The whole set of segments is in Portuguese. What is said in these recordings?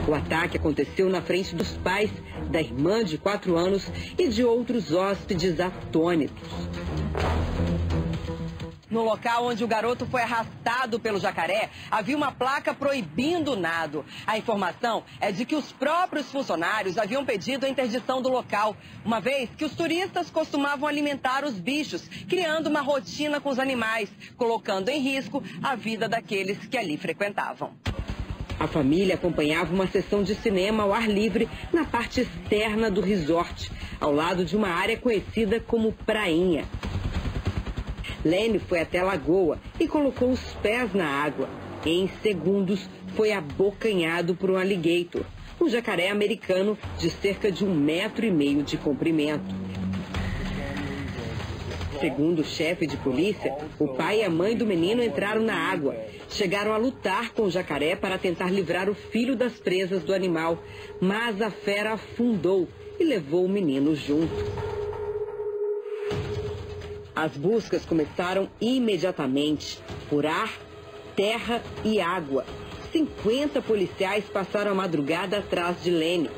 O ataque aconteceu na frente dos pais, da irmã de 4 anos e de outros hóspedes atônitos. No local onde o garoto foi arrastado pelo jacaré, havia uma placa proibindo o nado. A informação é de que os próprios funcionários haviam pedido a interdição do local, uma vez que os turistas costumavam alimentar os bichos, criando uma rotina com os animais, colocando em risco a vida daqueles que ali frequentavam. A família acompanhava uma sessão de cinema ao ar livre na parte externa do resort, ao lado de uma área conhecida como Prainha. Lenny foi até a lagoa e colocou os pés na água. Em segundos, foi abocanhado por um alligator, um jacaré americano de cerca de 1,5 metros de comprimento. Segundo o chefe de polícia, o pai e a mãe do menino entraram na água. Chegaram a lutar com o jacaré para tentar livrar o filho das presas do animal, mas a fera afundou e levou o menino junto. As buscas começaram imediatamente, por ar, terra e água. 50 policiais passaram a madrugada atrás de Lenny.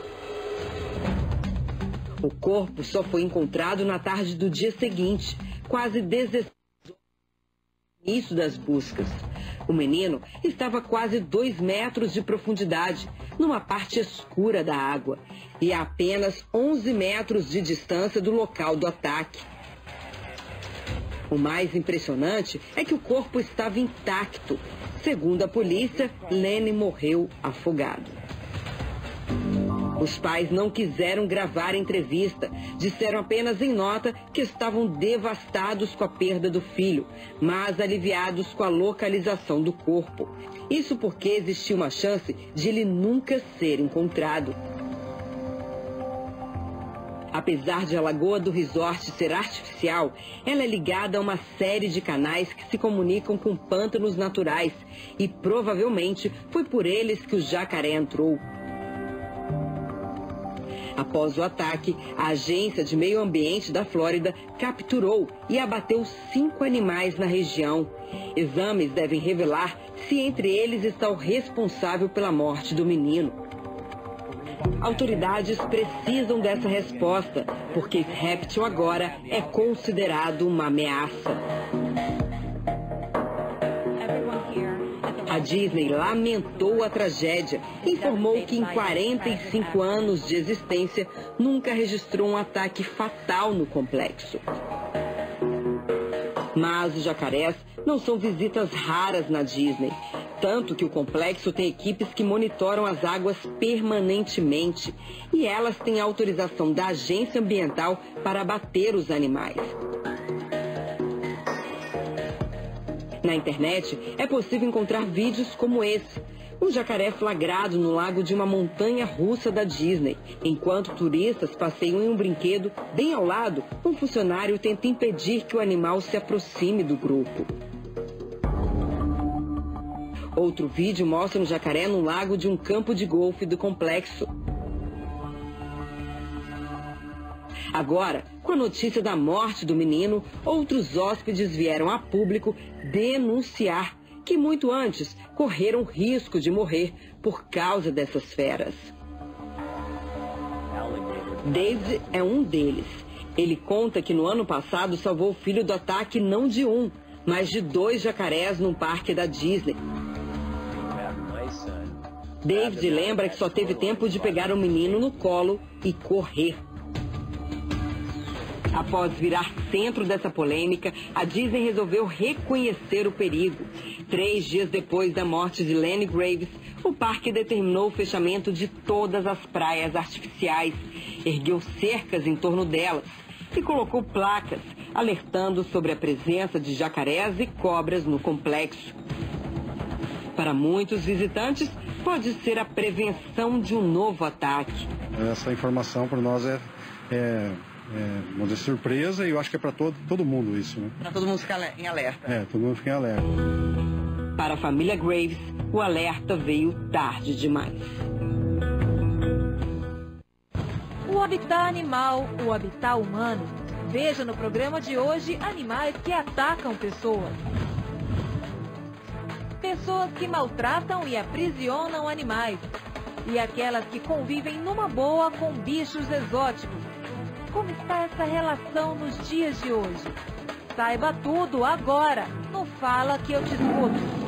O corpo só foi encontrado na tarde do dia seguinte, quase 16 horas do início das buscas. O menino estava a quase 2 metros de profundidade, numa parte escura da água, e a apenas 11 metros de distância do local do ataque. O mais impressionante é que o corpo estava intacto. Segundo a polícia, Lenny morreu afogado. Os pais não quiseram gravar a entrevista. Disseram apenas em nota que estavam devastados com a perda do filho, mas aliviados com a localização do corpo. Isso porque existia uma chance de ele nunca ser encontrado. Apesar de a lagoa do resort ser artificial, ela é ligada a uma série de canais que se comunicam com pântanos naturais e provavelmente foi por eles que o jacaré entrou. Após o ataque, a Agência de Meio Ambiente da Flórida capturou e abateu 5 animais na região. Exames devem revelar se entre eles está o responsável pela morte do menino. Autoridades precisam dessa resposta, porque esse réptil agora é considerado uma ameaça. A Disney lamentou a tragédia e informou que em 45 anos de existência nunca registrou um ataque fatal no complexo. Mas os jacarés não são visitas raras na Disney. Tanto que o complexo tem equipes que monitoram as águas permanentemente. E elas têm autorização da agência ambiental para abater os animais. Na internet é possível encontrar vídeos como esse. Um jacaré flagrado no lago de uma montanha russa da Disney. Enquanto turistas passeiam em um brinquedo, bem ao lado, um funcionário tenta impedir que o animal se aproxime do grupo. Outro vídeo mostra um jacaré no lago de um campo de golfe do complexo. Agora, com a notícia da morte do menino, outros hóspedes vieram a público denunciar que muito antes correram risco de morrer por causa dessas feras. David é um deles. Ele conta que no ano passado salvou o filho do ataque não de um, mas de 2 jacarés num parque da Disney. David lembra que só teve tempo de pegar o menino no colo e correr. Após virar centro dessa polêmica, a Disney resolveu reconhecer o perigo. 3 dias depois da morte de Lenny Graves, o parque determinou o fechamento de todas as praias artificiais, ergueu cercas em torno delas e colocou placas alertando sobre a presença de jacarés e cobras no complexo. Para muitos visitantes, pode ser a prevenção de um novo ataque. Essa informação para nós é uma surpresa, e eu acho que é para todo mundo isso, né? Para todo mundo ficar em alerta. Todo mundo fica em alerta. Para a família Graves, o alerta veio tarde demais. O habitat animal, o habitat humano. Veja no programa de hoje animais que atacam pessoas. Pessoas que maltratam e aprisionam animais. e aquelas que convivem numa boa com bichos exóticos. Como está essa relação nos dias de hoje? Saiba tudo agora no Fala Que Eu Te Escuto.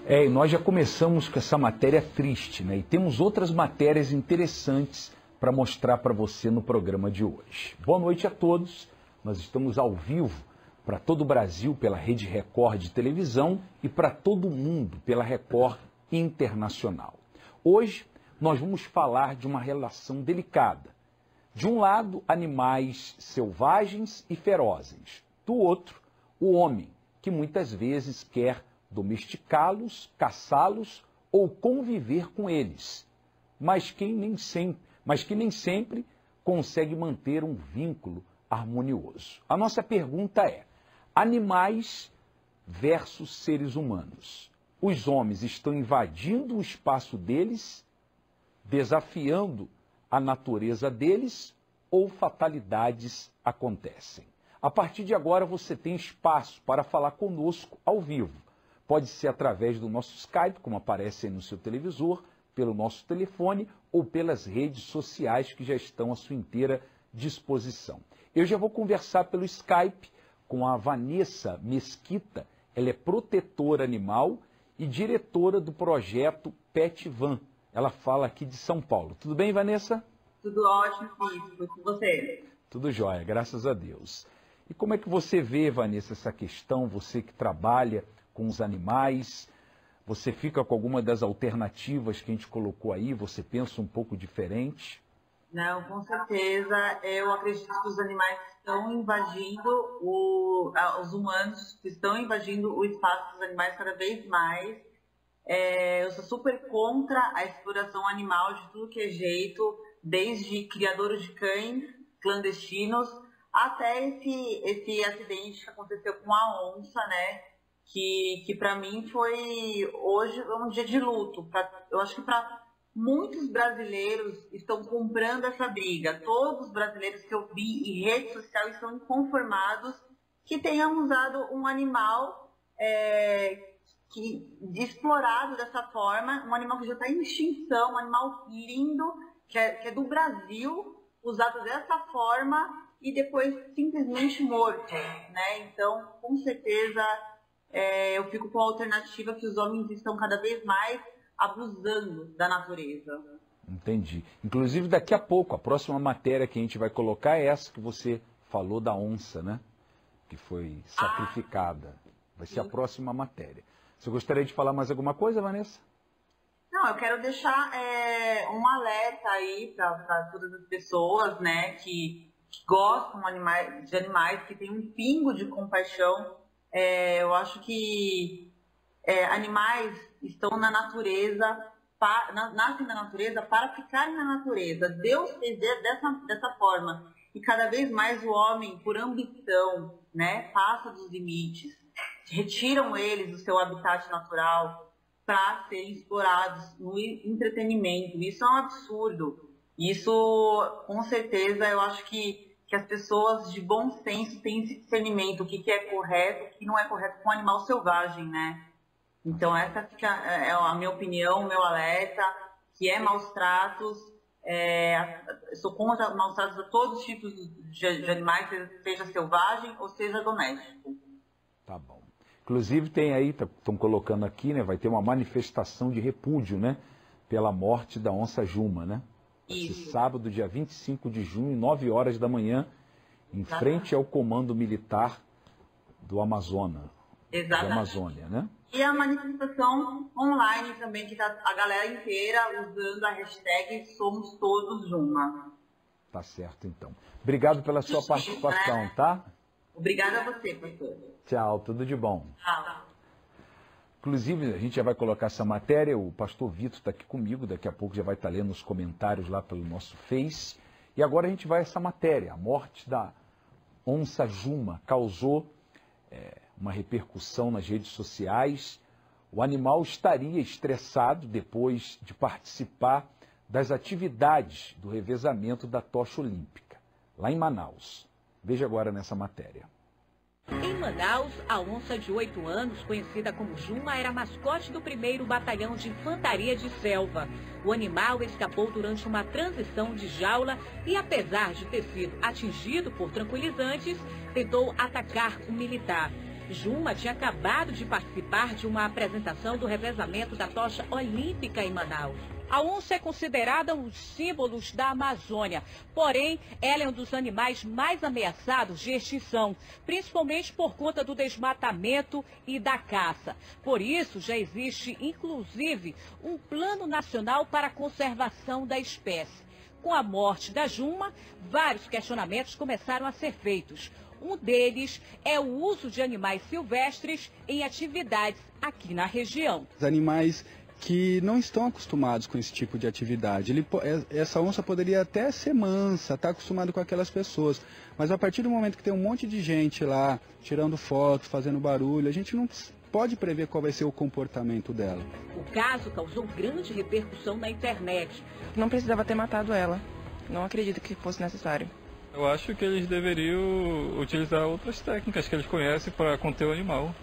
E nós já começamos com essa matéria triste, né? E temos outras matérias interessantes para mostrar para você no programa de hoje. Boa noite a todos. Nós estamos ao vivo para todo o Brasil pela Rede Record de televisão e para todo o mundo pela Record Internacional. Hoje nós vamos falar de uma relação delicada. De um lado, animais selvagens e ferozes. Do outro, o homem, que muitas vezes quer domesticá-los, caçá-los ou conviver com eles, mas que nem sempre consegue manter um vínculo harmonioso. A nossa pergunta é: animais versus seres humanos. Os homens estão invadindo o espaço deles, desafiando a natureza deles, ou fatalidades acontecem? A partir de agora você tem espaço para falar conosco ao vivo. Pode ser através do nosso Skype, como aparece aí no seu televisor, pelo nosso telefone ou pelas redes sociais que já estão à sua inteira disposição. Eu já vou conversar pelo Skype com a Vanessa Mesquita. Ela é protetora animal e diretora do projeto Pet Van. Ela fala aqui de São Paulo. Tudo bem, Vanessa? Tudo ótimo, Felipe. Com você? Tudo jóia, graças a Deus. E como é que você vê, Vanessa, essa questão, você que trabalha com os animais, você fica com alguma das alternativas que a gente colocou aí, você pensa um pouco diferente? Não, com certeza. Eu acredito que os animais estão invadindo, os humanos estão invadindo o espaço dos animais cada vez mais. Eu sou super contra a exploração animal de tudo que é jeito, desde criadores de cães clandestinos até esse acidente que aconteceu com a onça, né? Que para mim foi hoje um dia de luto. Eu acho que para muitos brasileiros estão comprando essa briga. Todos os brasileiros que eu vi em rede social estão inconformados que tenham usado um animal explorado dessa forma, um animal que já está em extinção, um animal lindo, que é do Brasil, usado dessa forma e depois simplesmente morto, né? Então, com certeza, eu fico com a alternativa que os homens estão cada vez mais abusando da natureza. Entendi. Inclusive, daqui a pouco, a próxima matéria que a gente vai colocar é essa que você falou da onça, né? Que foi sacrificada. Vai ser a próxima matéria. Você gostaria de falar mais alguma coisa, Vanessa? Não, eu quero deixar um alerta aí para todas as pessoas, né, que gostam de animais, que têm um pingo de compaixão. Eu acho que animais estão na natureza, nascem na natureza para ficarem na natureza. Deus fez dessa forma. E cada vez mais o homem, por ambição, né, passa dos limites. Retiram eles do seu habitat natural para serem explorados no entretenimento. Isso é um absurdo. Isso, com certeza, eu acho que as pessoas de bom senso têm esse discernimento, o que é correto, o que não é correto com um animal selvagem, né? Então essa é a minha opinião, o meu alerta, que é maus tratos. Sou contra maus tratos a todos os tipos de animais, seja selvagem ou seja doméstico. Tá bom. Inclusive tem aí, estão colocando aqui, né? Vai ter uma manifestação de repúdio, né? Pela morte da onça Juma, né? Esse sábado, dia 25 de junho, 9 horas da manhã, em frente ao Comando Militar do Amazonas. Exatamente. Da Amazônia, né? E a manifestação online também, que está a galera inteira usando a hashtag Somos Todos Juma. Tá certo, então. Obrigado pela sua participação, tá? Obrigada a você, pastor. Tchau, tudo de bom. Tchau. Inclusive, a gente já vai colocar essa matéria, o pastor Vitor está aqui comigo, daqui a pouco já vai estar lendo os comentários lá pelo nosso Face. E agora a gente vai a essa matéria, a morte da onça Juma causou uma repercussão nas redes sociais. O animal estaria estressado depois de participar das atividades do revezamento da tocha olímpica, lá em Manaus. Veja agora nessa matéria. Em Manaus, a onça de 8 anos, conhecida como Juma, era mascote do 1º Batalhão de Infantaria de Selva. O animal escapou durante uma transição de jaula e, apesar de ter sido atingido por tranquilizantes, tentou atacar um militar. Juma tinha acabado de participar de uma apresentação do revezamento da tocha olímpica em Manaus. A onça é considerada um dos símbolos da Amazônia, porém, ela é um dos animais mais ameaçados de extinção, principalmente por conta do desmatamento e da caça. Por isso, já existe, inclusive, um plano nacional para a conservação da espécie. Com a morte da Juma, vários questionamentos começaram a ser feitos. Um deles é o uso de animais silvestres em atividades aqui na região. Os animais que não estão acostumados com esse tipo de atividade. Essa onça poderia até ser mansa, estar acostumado com aquelas pessoas, mas a partir do momento que tem um monte de gente lá, tirando fotos, fazendo barulho, a gente não pode prever qual vai ser o comportamento dela. O caso causou grande repercussão na internet. Não precisava ter matado ela. Não acredito que fosse necessário. Eu acho que eles deveriam utilizar outras técnicas que eles conhecem para conter o animal.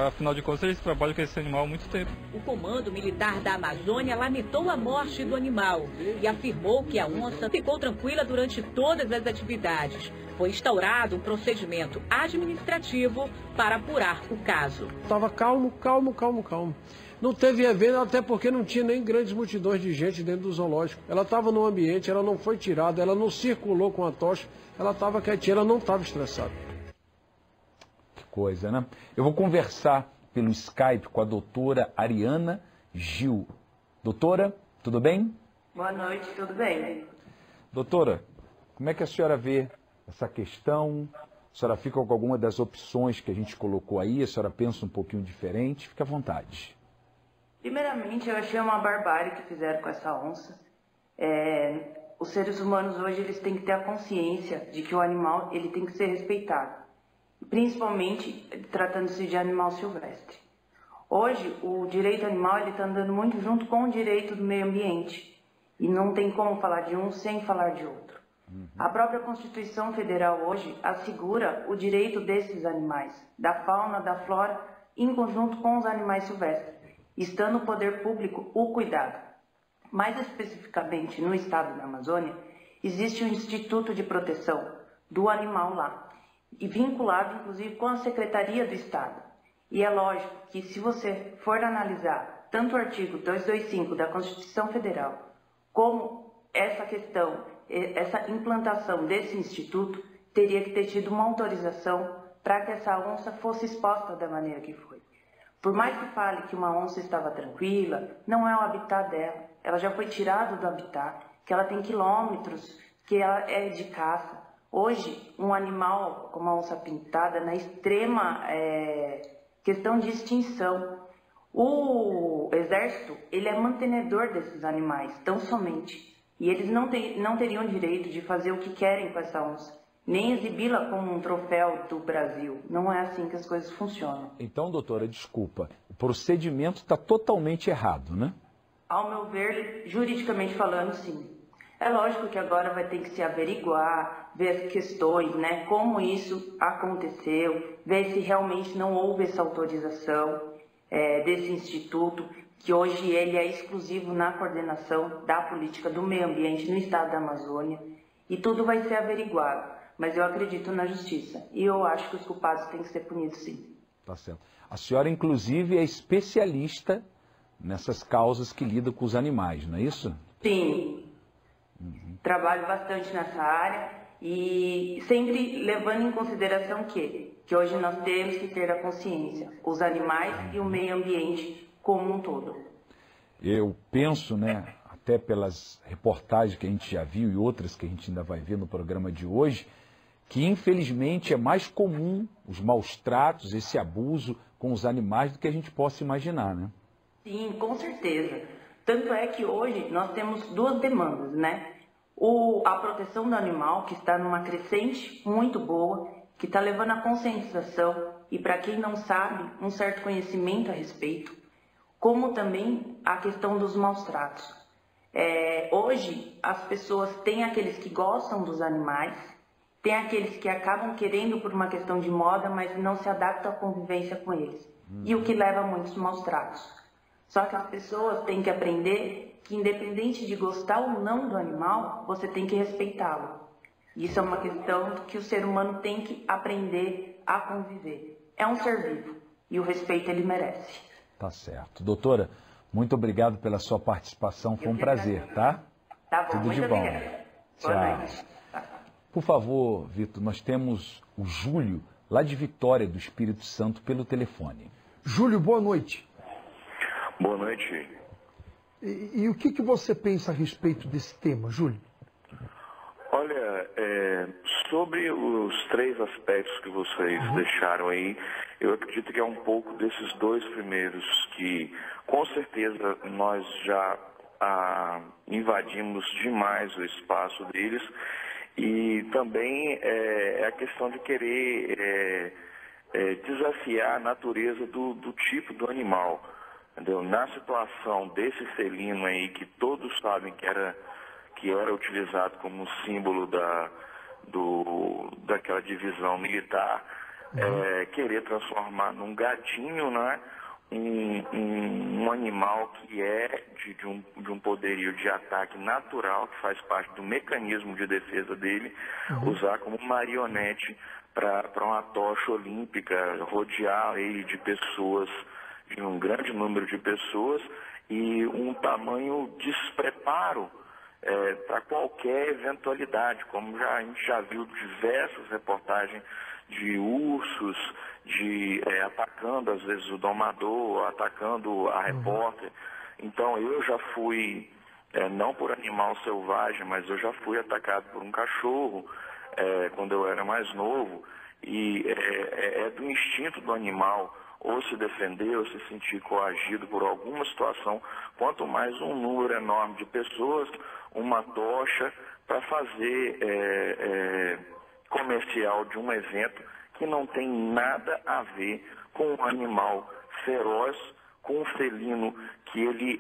Afinal de contas, eles trabalham com esse animal há muito tempo. O Comando Militar da Amazônia lamentou a morte do animal e afirmou que a onça ficou tranquila durante todas as atividades. Foi instaurado um procedimento administrativo para apurar o caso. Estava calmo. Não teve evento, até porque não tinha nem grandes multidões de gente dentro do zoológico. Ela estava no ambiente, ela não foi tirada, ela não circulou com a tocha, ela estava quietinha, ela não estava estressada. Coisa, né? Eu vou conversar pelo Skype com a doutora Ariana Gil. Doutora, tudo bem? Boa noite, tudo bem? Doutora, como é que a senhora vê essa questão? A senhora fica com alguma das opções que a gente colocou aí? A senhora pensa um pouquinho diferente? Fique à vontade. Primeiramente, eu achei uma barbárie que fizeram com essa onça. Os seres humanos hoje eles têm que ter a consciência de que o animal ele tem que ser respeitado. Principalmente tratando-se de animal silvestre. Hoje, o direito animal está andando muito junto com o direito do meio ambiente. E não tem como falar de um sem falar de outro. A própria Constituição Federal hoje assegura o direito desses animais, da fauna, da flora, em conjunto com os animais silvestres, estando no poder público o cuidado. Mais especificamente, no estado da Amazônia, existe o Instituto de Proteção do Animal lá, e vinculado, inclusive, com a Secretaria do Estado. E é lógico que, se você for analisar tanto o artigo 225 da Constituição Federal, como essa questão, essa implantação desse instituto, teria que ter tido uma autorização para que essa onça fosse exposta da maneira que foi. Por mais que fale que uma onça estava tranquila, não é o habitat dela. Ela já foi tirada do habitat, que ela tem quilômetros, que ela é de caça. Hoje, um animal como a onça pintada, na extrema questão de extinção, o exército ele é mantenedor desses animais, tão somente. E eles não teriam direito de fazer o que querem com essa onça, nem exibi-la como um troféu do Brasil. Não é assim que as coisas funcionam. Então, doutora, desculpa, o procedimento está totalmente errado, né? Ao meu ver, juridicamente falando, sim. É lógico que agora vai ter que se averiguar, ver as questões, né, como isso aconteceu, ver se realmente não houve essa autorização desse instituto, que hoje ele é exclusivo na coordenação da política do meio ambiente no estado da Amazônia, e tudo vai ser averiguado, mas eu acredito na justiça, e eu acho que os culpados têm que ser punidos sim. Tá certo. A senhora, inclusive, é especialista nessas causas que lidam com os animais, não é isso? Sim. Trabalho bastante nessa área e sempre levando em consideração que hoje nós temos que ter a consciência, os animais e o meio ambiente como um todo. Eu penso, né, até pelas reportagens que a gente já viu e outras que a gente ainda vai ver no programa de hoje, que infelizmente é mais comum os maus tratos, esse abuso com os animais do que a gente possa imaginar, né? Sim, com certeza. Tanto é que hoje nós temos duas demandas, né? A proteção do animal, que está numa crescente muito boa, que está levando a conscientização e, para quem não sabe, um certo conhecimento a respeito, como também a questão dos maus tratos. Hoje, as pessoas têm aqueles que gostam dos animais, tem aqueles que acabam querendo por uma questão de moda, mas não se adaptam à convivência com eles. E o que leva a muitos maus tratos. Só que as pessoas têm que aprender que, independente de gostar ou não do animal, você tem que respeitá-lo. Isso é uma questão que o ser humano tem que aprender a conviver. É um ser vivo e o respeito ele merece. Tá certo. Doutora, muito obrigado pela sua participação, foi um prazer, tá? Tá bom, Tudo muito de bom. obrigada. Tchau. Boa noite. Por favor, Vitor, nós temos o Júlio, lá de Vitória, do Espírito Santo, pelo telefone. Júlio, boa noite. Boa noite. E o que você pensa a respeito desse tema, Júlio? Olha, sobre os 3 aspectos que vocês deixaram aí, eu acredito que é um pouco desses 2 primeiros que, com certeza, nós já invadimos demais o espaço deles. E também é a questão de querer desafiar a natureza do tipo do animal. Entendeu? Na situação desse felino aí, que todos sabem que era utilizado como símbolo daquela divisão militar, querer transformar num gatinho, né, um animal que é de um poderio de ataque natural, que faz parte do mecanismo de defesa dele, usar como marionete para uma tocha olímpica, rodear ele de pessoas, de um grande número de pessoas, e um tamanho despreparo para qualquer eventualidade, como a gente já viu diversas reportagens de ursos, atacando às vezes o domador, atacando a repórter. Então eu já fui, não por animal selvagem, mas eu já fui atacado por um cachorro quando eu era mais novo, e é do instinto do animal ou se defender ou se sentir coagido por alguma situação, quanto mais um número enorme de pessoas, uma tocha para fazer comercial de um evento que não tem nada a ver com um animal feroz, com um felino que ele,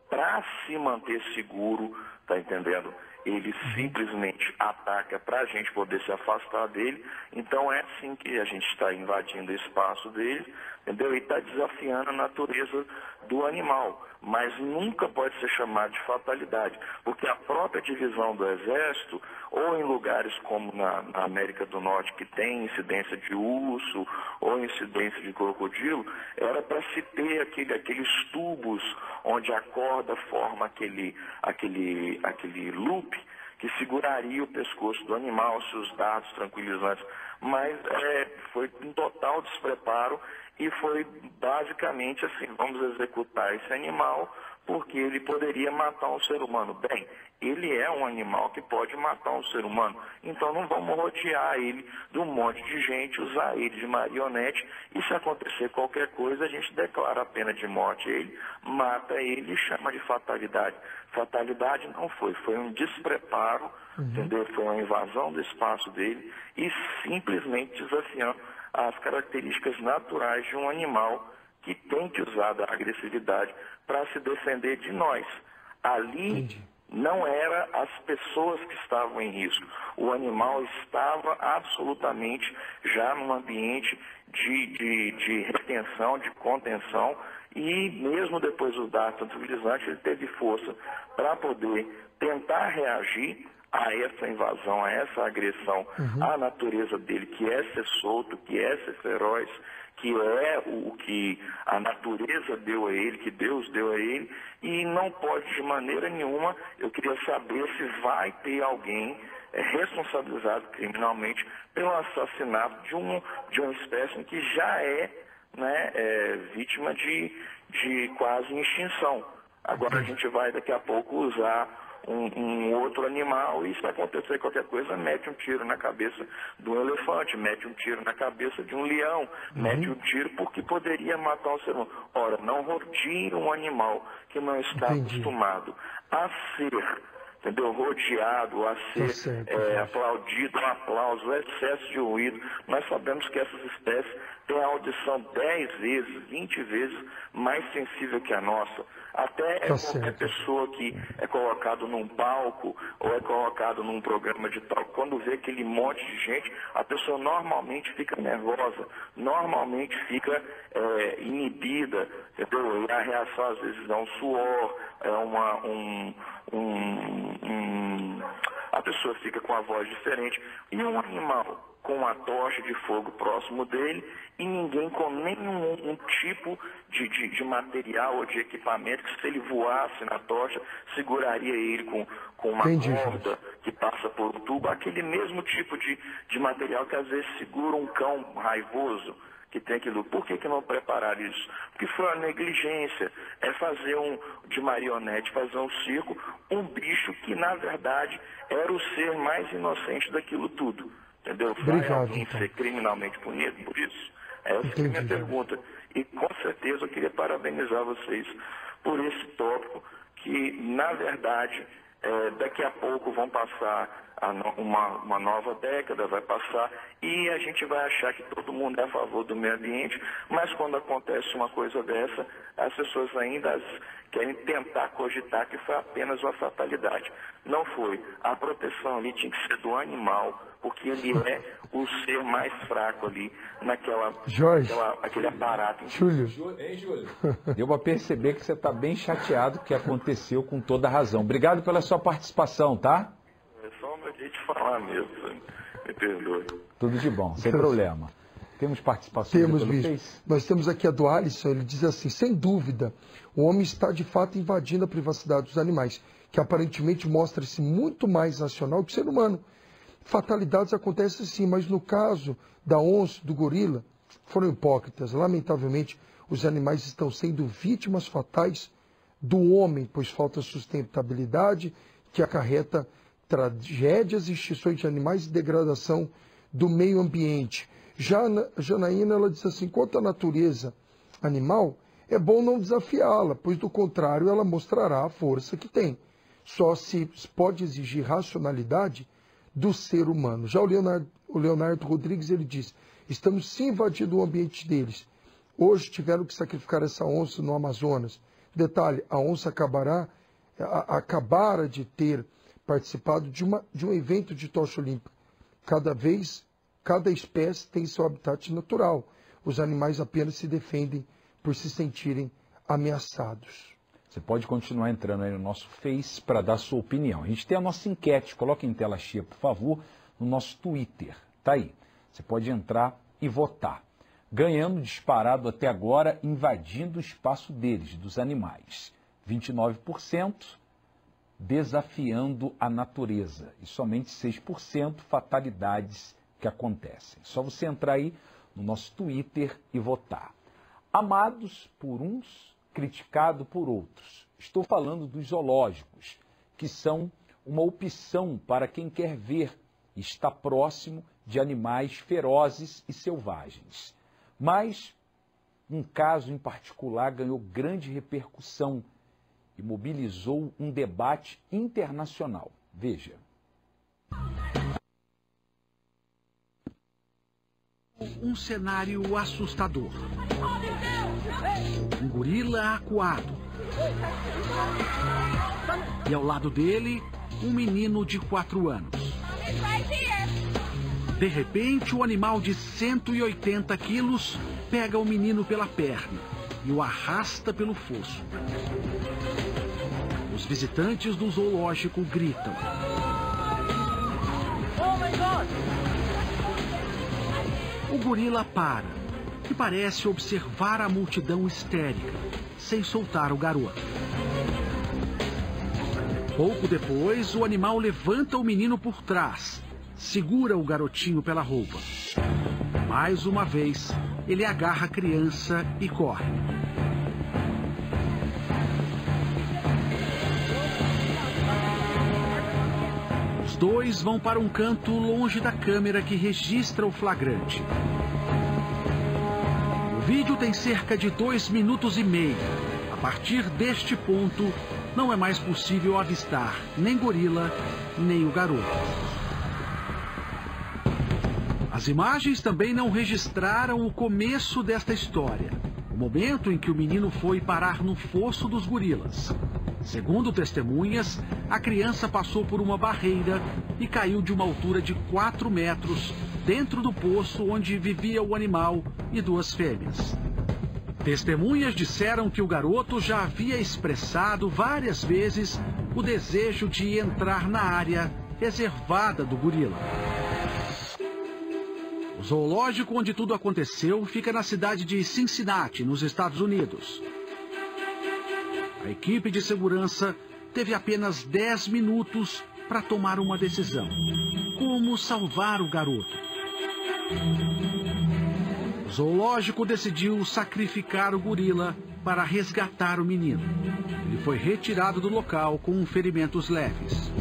para se manter seguro, tá entendendo? Ele simplesmente ataca para a gente poder se afastar dele. Então é assim que a gente está invadindo o espaço dele, entendeu? E está desafiando a natureza do animal. Mas nunca pode ser chamado de fatalidade, porque a própria divisão do Exército, ou em lugares como na América do Norte, que tem incidência de urso ou incidência de crocodilo, era para se ter aqueles tubos onde a corda forma aquele loop que seguraria o pescoço do animal, se os dados tranquilizantes. Mas foi um total despreparo e foi basicamente assim, vamos executar esse animal porque ele poderia matar um ser humano. Bem, ele é um animal que pode matar um ser humano, então não vamos rodear ele de um monte de gente, usar ele de marionete, e se acontecer qualquer coisa, a gente declara a pena de morte a ele, mata ele e chama de fatalidade. Fatalidade não foi um despreparo, entendeu? Foi uma invasão do espaço dele e simplesmente desafiando as características naturais de um animal que tem que usar da agressividade para se defender de nós. Ali não era as pessoas que estavam em risco. O animal estava absolutamente já num ambiente de retenção, de contenção, e mesmo depois do dados tranquilizantes, ele teve força para poder tentar reagir a essa invasão, a essa agressão à natureza dele, que é ser solto, que é ser feroz, que é o que a natureza deu a ele, que Deus deu a ele, e não pode de maneira nenhuma. Eu queria saber se vai ter alguém responsabilizado criminalmente pelo assassinato de uma espécie que já é, vítima de quase extinção. Agora a gente vai daqui a pouco usar um outro animal, e se acontecer qualquer coisa, mete um tiro na cabeça de um elefante, mete um tiro na cabeça de um leão, mete um tiro porque poderia matar um ser humano. Ora, não rodie um animal que não está acostumado a ser entendeu? Rodeado, a ser aplaudido, um aplauso, um excesso de ruído. Nós sabemos que essas espécies têm a audição 10 vezes, 20 vezes mais sensível que a nossa. Até qualquer pessoa que é colocado num palco ou é colocado num programa de talk, quando vê aquele monte de gente, a pessoa normalmente fica nervosa, normalmente fica inibida, entendeu? E a reação às vezes é um suor, a pessoa fica com a voz diferente. E um animal com uma tocha de fogo próximo dele e ninguém com nenhum tipo de material ou de equipamento que, se ele voasse na tocha, seguraria ele com uma corda que passa por um tubo, aquele mesmo tipo de material que às vezes segura um cão raivoso que tem aquilo. Por que não preparar isso? Porque foi a negligência, fazer de marionete, fazer um circo, um bicho que na verdade era o ser mais inocente daquilo tudo. Entendeu? Vai alguém ser criminalmente punido por isso? Essa é a minha pergunta. E com certeza eu queria parabenizar vocês por esse tópico que, na verdade, daqui a pouco vão passar uma nova década, vai passar e a gente vai achar que todo mundo é a favor do meio ambiente, mas quando acontece uma coisa dessa, as pessoas ainda querem tentar cogitar que foi apenas uma fatalidade. Não foi. A proteção ali tinha que ser do animal, porque ele é o ser mais fraco ali aquele aparato. Júlio. Deu para perceber que você está bem chateado, que aconteceu com toda a razão. Obrigado pela sua participação, tá? É só uma vez de falar mesmo, me perdoe. Tudo de bom, sem problema. Temos participações pelo Face? Nós temos aqui a do Alisson, ele diz assim: sem dúvida, o homem está de fato invadindo a privacidade dos animais, que aparentemente mostra-se muito mais racional que o ser humano. Fatalidades acontecem sim, mas no caso da onça, do gorila, foram hipócritas. Lamentavelmente, os animais estão sendo vítimas fatais do homem, pois falta sustentabilidade que acarreta tragédias, extinções de animais e degradação do meio ambiente. Já a Janaína, ela diz assim: quanto à natureza animal, é bom não desafiá-la, pois do contrário ela mostrará a força que tem. Só se pode exigir racionalidade do ser humano. Já o Leonardo Rodrigues, ele diz: estamos sim invadindo o ambiente deles. Hoje tiveram que sacrificar essa onça no Amazonas. Detalhe, a onça acabara de ter participado de um evento de tocha olímpica. Cada espécie tem seu habitat natural. Os animais apenas se defendem por se sentirem ameaçados. Você pode continuar entrando aí no nosso Face para dar sua opinião. A gente tem a nossa enquete, coloque em tela cheia, por favor, no nosso Twitter. Tá aí. Você pode entrar e votar. Ganhando disparado até agora, invadindo o espaço deles, dos animais. 29% desafiando a natureza. E somente 6% fatalidades que acontecem. Só você entrar aí no nosso Twitter e votar. Amados por uns, criticado por outros. Estou falando dos zoológicos, que são uma opção para quem quer ver e está próximo de animais ferozes e selvagens. Mas um caso em particular ganhou grande repercussão e mobilizou um debate internacional. Veja. Um cenário assustador. Um gorila acuado. E ao lado dele, um menino de 4 anos. De repente, o animal de 180 quilos pega o menino pela perna e o arrasta pelo fosso. Os visitantes do zoológico gritam. Oh my God! O gorila para e parece observar a multidão histérica, sem soltar o garoto. Pouco depois, o animal levanta o menino por trás, segura o garotinho pela roupa. Mais uma vez, ele agarra a criança e corre. Os dois vão para um canto longe da câmera que registra o flagrante. O vídeo tem cerca de 2 minutos e meio. A partir deste ponto, não é mais possível avistar nem gorila, nem o garoto. As imagens também não registraram o começo desta história, o momento em que o menino foi parar no fosso dos gorilas. Segundo testemunhas, a criança passou por uma barreira e caiu de uma altura de 4 metros dentro do poço onde vivia o animal e 2 fêmeas. Testemunhas disseram que o garoto já havia expressado várias vezes o desejo de entrar na área reservada do gorila. O zoológico onde tudo aconteceu fica na cidade de Cincinnati, nos Estados Unidos. A equipe de segurança teve apenas 10 minutos para tomar uma decisão: como salvar o garoto. O zoológico decidiu sacrificar o gorila para resgatar o menino. Ele foi retirado do local com ferimentos leves.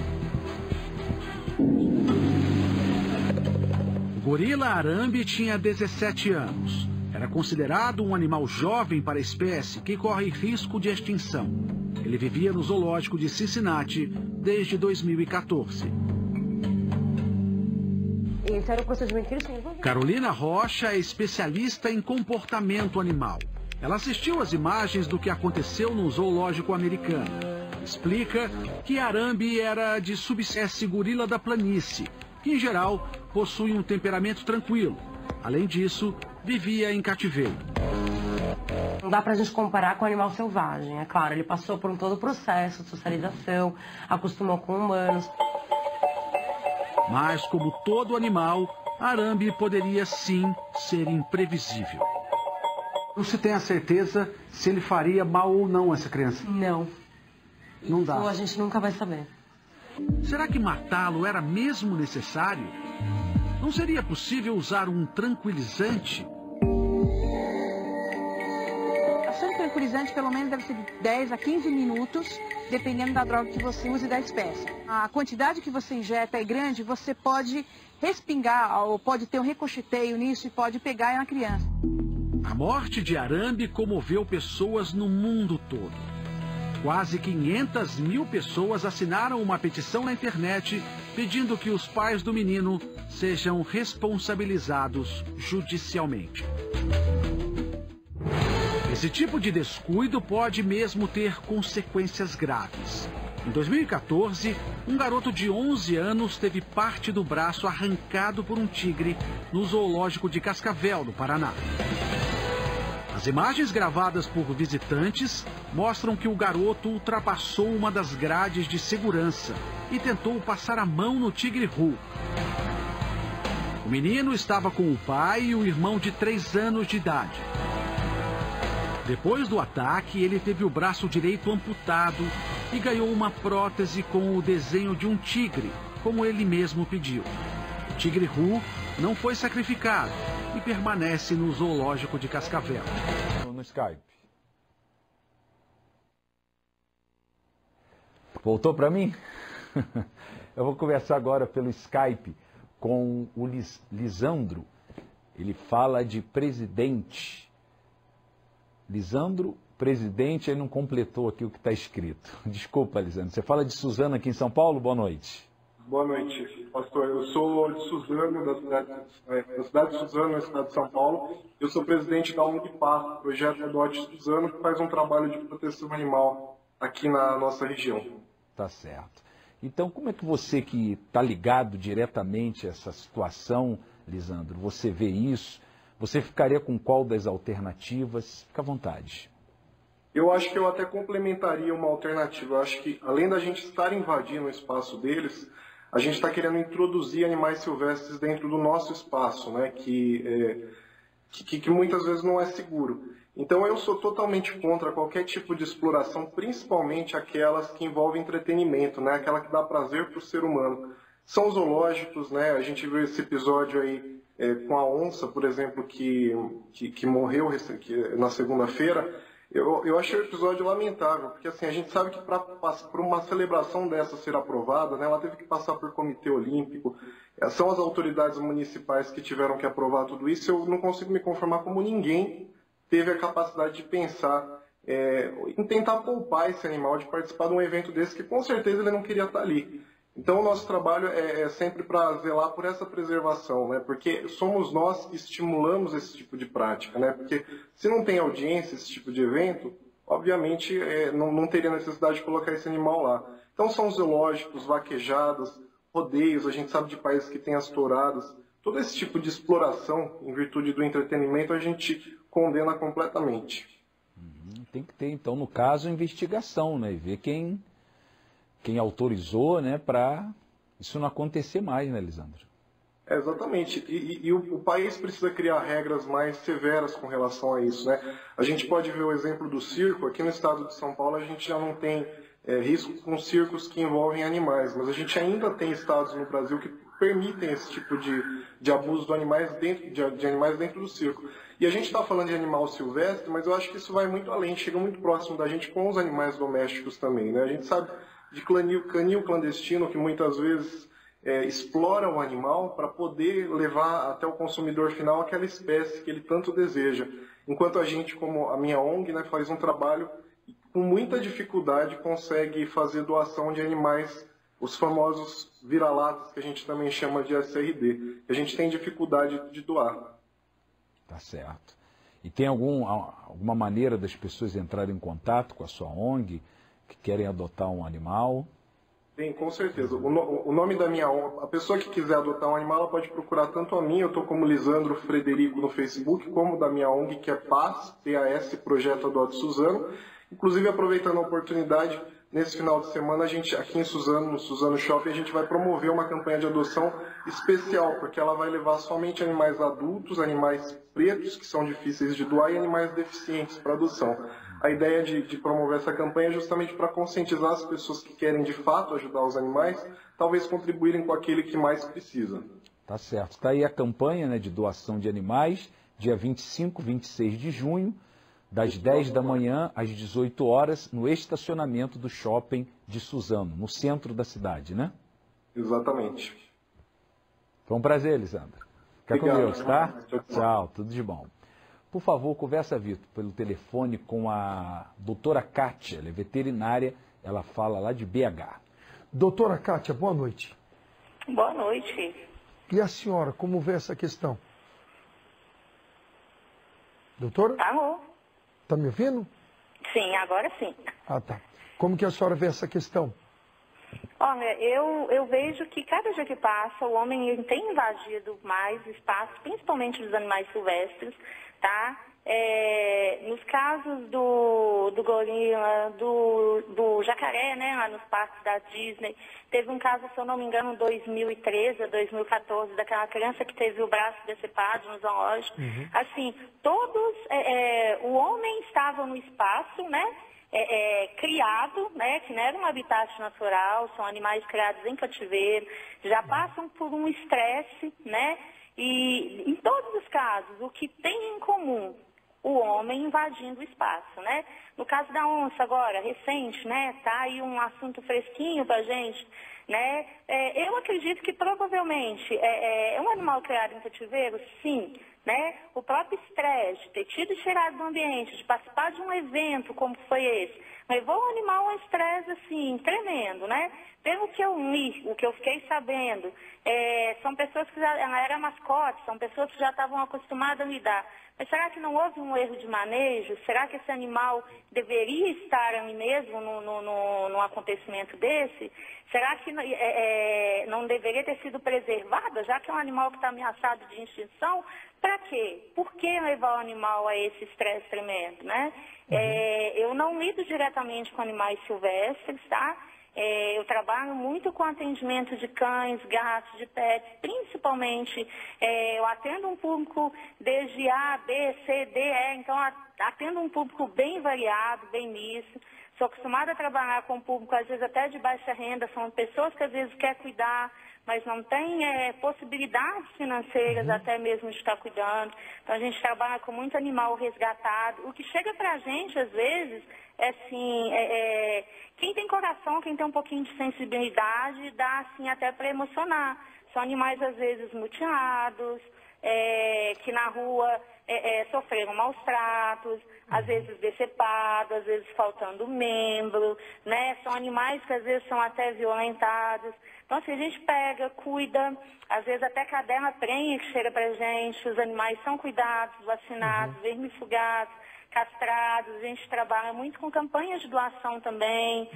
O gorila Arambi tinha 17 anos. Era considerado um animal jovem para a espécie que corre risco de extinção. Ele vivia no zoológico de Cincinnati desde 2014. Esse era o procedimento que eles tinham. Carolina Rocha é especialista em comportamento animal. Ela assistiu às imagens do que aconteceu no zoológico americano. Explica que Arambi era de subespécie gorila da planície, que em geral possui um temperamento tranquilo. Além disso, vivia em cativeiro. Não dá pra gente comparar com o animal selvagem. É claro, ele passou por todo o processo de socialização, acostumou com humanos. Mas, como todo animal, Arambi poderia sim ser imprevisível. Não se tem a certeza se ele faria mal ou não a essa criança? Não. Não dá. Isso a gente nunca vai saber. Será que matá-lo era mesmo necessário? Não seria possível usar um tranquilizante? A ação de tranquilizante pelo menos deve ser de 10 a 15 minutos, dependendo da droga que você use e da espécie. A quantidade que você injeta é grande, você pode respingar ou pode ter um ricocheteio nisso e pode pegar na criança. A morte de Arambi comoveu pessoas no mundo todo. Quase 500 mil pessoas assinaram uma petição na internet pedindo que os pais do menino sejam responsabilizados judicialmente. Esse tipo de descuido pode mesmo ter consequências graves. Em 2014, um garoto de 11 anos teve parte do braço arrancado por um tigre no zoológico de Cascavel, no Paraná. As imagens gravadas por visitantes mostram que o garoto ultrapassou uma das grades de segurança e tentou passar a mão no tigre Hu. O menino estava com o pai e o irmão de 3 anos de idade. Depois do ataque, ele teve o braço direito amputado e ganhou uma prótese com o desenho de um tigre, como ele mesmo pediu. O tigre Hu não foi sacrificado e permanece no zoológico de Cascavel. No Skype. Voltou para mim? Eu vou conversar agora pelo Skype com o Lisandro. Ele fala de presidente. Lisandro, presidente, ele não completou aqui o que está escrito. Desculpa, Lisandro. Você fala de Suzano aqui em São Paulo? Boa noite. Boa noite, pastor. Eu sou de Suzano, da cidade de Suzano, na cidade de São Paulo. Eu sou presidente da ONG Paz, projeto Adote Suzano, que faz um trabalho de proteção animal aqui na nossa região. Tá certo. Então, como é que você que está ligado diretamente a essa situação, Lisandro, você vê isso? Você ficaria com qual das alternativas? Fica à vontade. Eu acho que eu até complementaria uma alternativa. Eu acho que, além da gente estar invadindo o espaço deles, a gente está querendo introduzir animais silvestres dentro do nosso espaço, né? Que muitas vezes não é seguro. Então eu sou totalmente contra qualquer tipo de exploração, principalmente aquelas que envolvem entretenimento, né? Aquela que dá prazer para o ser humano. São zoológicos, né? A gente viu esse episódio aí com a onça, por exemplo, que morreu na segunda-feira. Eu achei o episódio lamentável, porque assim, a gente sabe que para uma celebração dessa ser aprovada, né, ela teve que passar por comitê olímpico, são as autoridades municipais que tiveram que aprovar tudo isso. Eu não consigo me conformar como ninguém teve a capacidade de pensar em tentar poupar esse animal de participar de um evento desse que com certeza ele não queria estar ali. Então o nosso trabalho é sempre para zelar por essa preservação, né? Porque somos nós que estimulamos esse tipo de prática, né? Porque se não tem audiência, esse tipo de evento, obviamente não teria necessidade de colocar esse animal lá. Então são zoológicos, vaquejadas, rodeios, a gente sabe de países que têm as touradas, todo esse tipo de exploração em virtude do entretenimento a gente condena completamente. Tem que ter, então, no caso, investigação, né? E ver quem autorizou, né, para isso não acontecer mais, né, Lisandro? Exatamente. E o país precisa criar regras mais severas com relação a isso, né? A gente pode ver o exemplo do circo. Aqui no estado de São Paulo a gente já não tem risco com circos que envolvem animais, mas a gente ainda tem estados no Brasil que permitem esse tipo de abuso de animais dentro do circo. E a gente está falando de animal silvestre, mas eu acho que isso vai muito além, chega muito próximo da gente com os animais domésticos também, né? A gente sabe de canil clandestino que muitas vezes explora o animal para poder levar até o consumidor final aquela espécie que ele tanto deseja. Enquanto a gente, como a minha ONG, né, faz um trabalho e com muita dificuldade consegue fazer doação de animais, os famosos vira-latas, que a gente também chama de SRD, que a gente tem dificuldade de doar. Tá certo. E tem alguma maneira das pessoas entrarem em contato com a sua ONG, que querem adotar um animal? Tem, com certeza. O nome da minha ONG, a pessoa que quiser adotar um animal, ela pode procurar tanto a mim, eu estou como Lisandro Frederico no Facebook, como da minha ONG, que é PAS, P-A-S, Projeto Adote Suzano. Inclusive, aproveitando a oportunidade, nesse final de semana, a gente, aqui em Suzano, no Suzano Shopping, a gente vai promover uma campanha de adoção especial, porque ela vai levar somente animais adultos, animais pretos, que são difíceis de doar, e animais deficientes para adoção. A ideia de promover essa campanha é justamente para conscientizar as pessoas que querem de fato ajudar os animais, talvez contribuírem com aquele que mais precisa. Tá certo. Está aí a campanha, né, de doação de animais, dia 25, 26 de junho, das 10 da manhã às 18 horas, no estacionamento do shopping de Suzano, no centro da cidade, né? Exatamente. Foi um prazer, Lisandro. Fica com Deus, tá? Tchau, tudo de bom. Por favor, conversa, Vitor, pelo telefone com a doutora Kátia, ela é veterinária, ela fala lá de BH. Doutora Kátia, boa noite. Boa noite. E a senhora, como vê essa questão? Doutora? Alô? Tá me ouvindo? Sim, agora sim. Ah, tá. Como que a senhora vê essa questão? Olha, eu vejo que cada dia que passa o homem tem invadido mais espaços, principalmente dos animais silvestres, tá? Nos casos do gorila, do jacaré, né, lá nos parques da Disney, teve um caso, se eu não me engano, em 2013, 2014, daquela criança que teve o braço decepado no zoológico. Assim, todos, o homem estava no espaço, né? Criado, né, que não era um habitat natural, são animais criados em cativeiro, já passam por um estresse, né, e em todos os casos, o que tem em comum, o homem invadindo o espaço, né. No caso da onça agora, recente, né, tá aí um assunto fresquinho pra gente, né, eu acredito que provavelmente é um animal criado em cativeiro, sim, né? O próprio estresse, de ter tido e tirado do ambiente, de participar de um evento como foi esse, levou o animal a um estresse assim, tremendo, né? Pelo que eu li, o que eu fiquei sabendo, são pessoas que já eram mascotes, são pessoas que já estavam acostumadas a lidar. Mas será que não houve um erro de manejo? Será que esse animal deveria estar ali mesmo num acontecimento desse? Será que não deveria ter sido preservado, já que é um animal que está ameaçado de extinção? Para quê? Por que levar o animal a esse estresse tremendo, né? Eu não lido diretamente com animais silvestres, tá? Eu trabalho muito com atendimento de cães, gatos, de pets, principalmente eu atendo um público desde A, B, C, D, E, então atendo um público bem variado, bem misto. Sou acostumada a trabalhar com um público, às vezes até de baixa renda, são pessoas que às vezes querem cuidar, mas não tem possibilidades financeiras até mesmo de estar cuidando. Então a gente trabalha com muito animal resgatado. O que chega pra gente, às vezes, assim, quem tem coração, quem tem um pouquinho de sensibilidade, dá assim até para emocionar. São animais, às vezes, mutilados, que na rua sofreram maus tratos, às vezes decepados, às vezes faltando membro, né? São animais que às vezes são até violentados. Então, assim, a gente pega, cuida, às vezes até cadela prenha que chega pra gente, os animais são cuidados, vacinados, vermifugados, castrados. A gente trabalha muito com campanhas de doação também,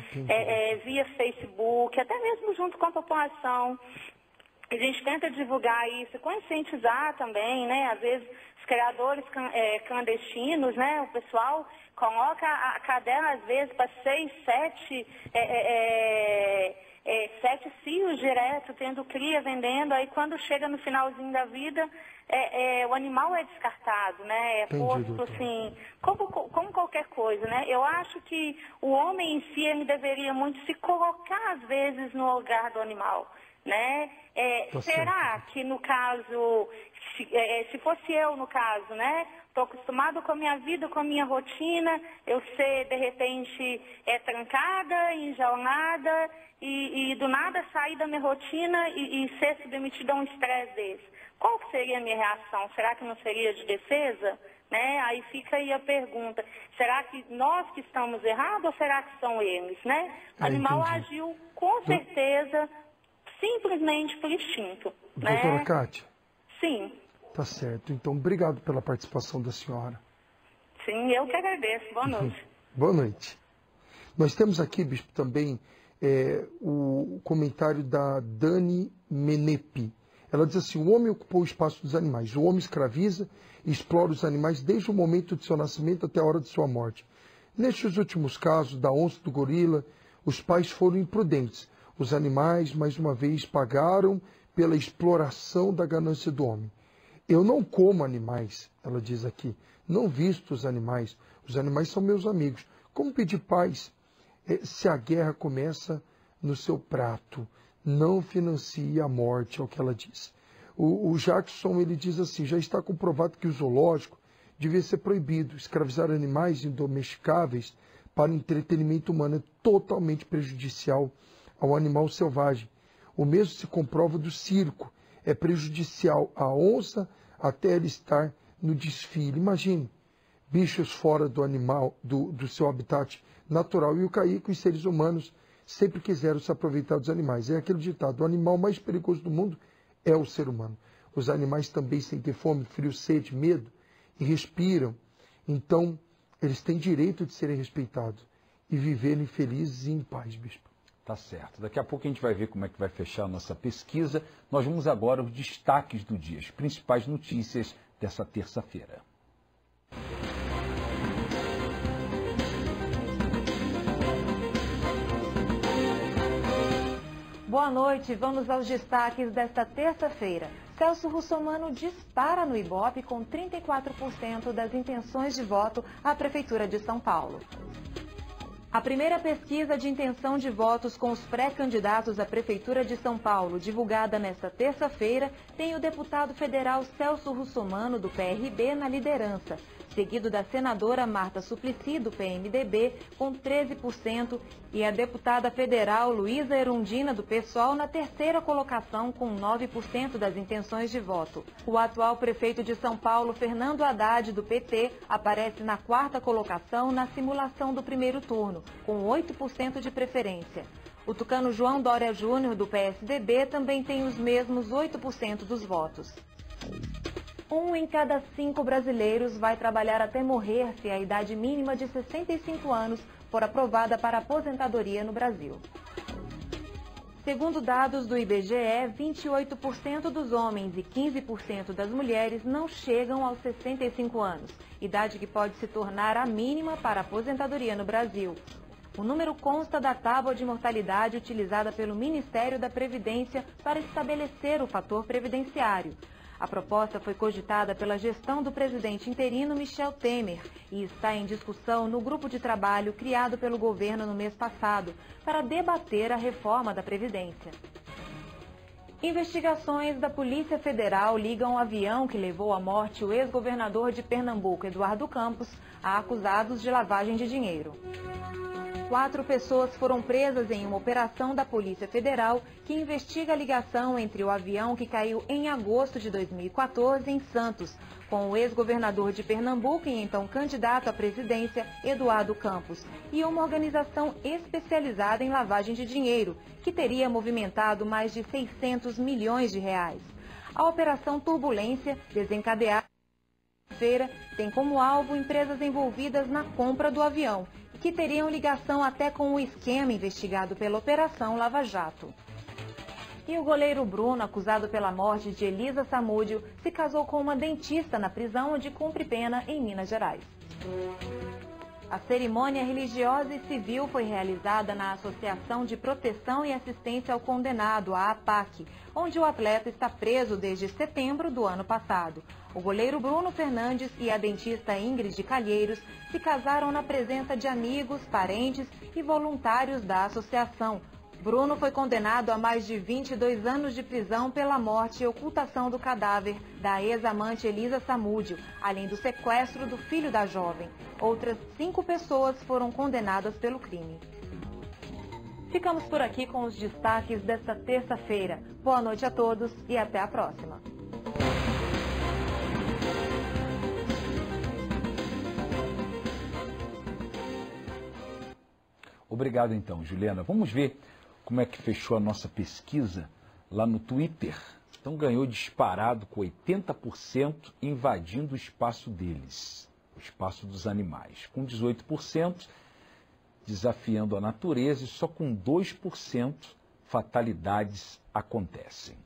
via Facebook, até mesmo junto com a população. A gente tenta divulgar isso, conscientizar também, né? Às vezes os criadores clandestinos, né? O pessoal coloca a cadela às vezes para 6, 7 cios direto, tendo cria, vendendo. Aí quando chega no finalzinho da vida, o animal é descartado, né? É posto assim, como qualquer coisa, né? Eu acho que o homem em si ele deveria muito se colocar às vezes no lugar do animal, né? Será que no caso, se fosse eu no caso, né? Estou acostumado com a minha vida, com a minha rotina, eu ser de repente trancada, enjaulada e do nada sair da minha rotina e ser submetida a um estresse desse. Qual que seria a minha reação? Será que não seria de defesa? Né? Aí fica aí a pergunta, será que nós que estamos errados ou será que são eles? Né? O animal agiu com certeza simplesmente por instinto. Doutora né? Kátia? Sim. Tá certo. Então, obrigado pela participação da senhora. Sim, eu que agradeço. Boa noite. Boa noite. Nós temos aqui, bispo, também o comentário da Dani Menepi. Ela diz assim, o homem ocupou o espaço dos animais. O homem escraviza e explora os animais desde o momento de seu nascimento até a hora de sua morte. Nestes últimos casos, da onça e do gorila, os pais foram imprudentes. Os animais, mais uma vez, pagaram pela exploração da ganância do homem. Eu não como animais, ela diz aqui. Não visto os animais. Os animais são meus amigos. Como pedir paz se a guerra começa no seu prato? Não financie a morte, é o que ela diz. O Jackson, ele diz assim, já está comprovado que o zoológico devia ser proibido. Escravizar animais indomesticáveis para entretenimento humano é totalmente prejudicial ao animal selvagem. O mesmo se comprova do circo. É prejudicial à onça até ela estar no desfile. Imagine, bichos fora do animal, do seu habitat natural. E o Caíco e os seres humanos sempre quiseram se aproveitar dos animais. É aquele ditado, o animal mais perigoso do mundo é o ser humano. Os animais também sentem fome, frio, sede, medo e respiram. Então, eles têm direito de serem respeitados e viverem felizes e em paz, bispo. Tá certo. Daqui a pouco a gente vai ver como é que vai fechar a nossa pesquisa. Nós vamos agora aos destaques do dia, as principais notícias dessa terça-feira. Boa noite, vamos aos destaques desta terça-feira. Celso Russomano dispara no Ibope com 34% das intenções de voto à Prefeitura de São Paulo. A primeira pesquisa de intenção de votos com os pré-candidatos à Prefeitura de São Paulo, divulgada nesta terça-feira, tem o deputado federal Celso Russomano, do PRB, na liderança, seguido da senadora Marta Suplicy, do PMDB, com 13%, e a deputada federal Luísa Erundina, do PSOL, na terceira colocação, com 9% das intenções de voto. O atual prefeito de São Paulo, Fernando Haddad, do PT, aparece na quarta colocação na simulação do primeiro turno, com 8% de preferência. O tucano João Dória Júnior, do PSDB, também tem os mesmos 8% dos votos. 1 em cada 5 brasileiros vai trabalhar até morrer se a idade mínima de 65 anos for aprovada para aposentadoria no Brasil. Segundo dados do IBGE, 28% dos homens e 15% das mulheres não chegam aos 65 anos, idade que pode se tornar a mínima para a aposentadoria no Brasil. O número consta da tábua de mortalidade utilizada pelo Ministério da Previdência para estabelecer o fator previdenciário. A proposta foi cogitada pela gestão do presidente interino Michel Temer e está em discussão no grupo de trabalho criado pelo governo no mês passado para debater a reforma da Previdência. Investigações da Polícia Federal ligam o avião que levou à morte o ex-governador de Pernambuco, Eduardo Campos, a acusados de lavagem de dinheiro. 4 pessoas foram presas em uma operação da Polícia Federal que investiga a ligação entre o avião que caiu em agosto de 2014 em Santos, com o ex-governador de Pernambuco e então candidato à presidência, Eduardo Campos, e uma organização especializada em lavagem de dinheiro, que teria movimentado mais de 600 milhões de reais. A Operação Turbulência, desencadeada na feira, tem como alvo empresas envolvidas na compra do avião, que teriam ligação até com o esquema investigado pela Operação Lava Jato. E o goleiro Bruno, acusado pela morte de Elisa Samúdio, se casou com uma dentista na prisão onde cumpre pena em Minas Gerais. A cerimônia religiosa e civil foi realizada na Associação de Proteção e Assistência ao Condenado, a APAC, onde o atleta está preso desde setembro do ano passado. O goleiro Bruno Fernandes e a dentista Ingrid Calheiros se casaram na presença de amigos, parentes e voluntários da associação. Bruno foi condenado a mais de 22 anos de prisão pela morte e ocultação do cadáver da ex-amante Elisa Samúdio, além do sequestro do filho da jovem. Outras 5 pessoas foram condenadas pelo crime. Ficamos por aqui com os destaques desta terça-feira. Boa noite a todos e até a próxima. Obrigado então, Juliana. Vamos ver como é que fechou a nossa pesquisa lá no Twitter. Então ganhou disparado com 80% invadindo o espaço deles, o espaço dos animais. Com 18% desafiando a natureza e só com 2% fatalidades acontecem.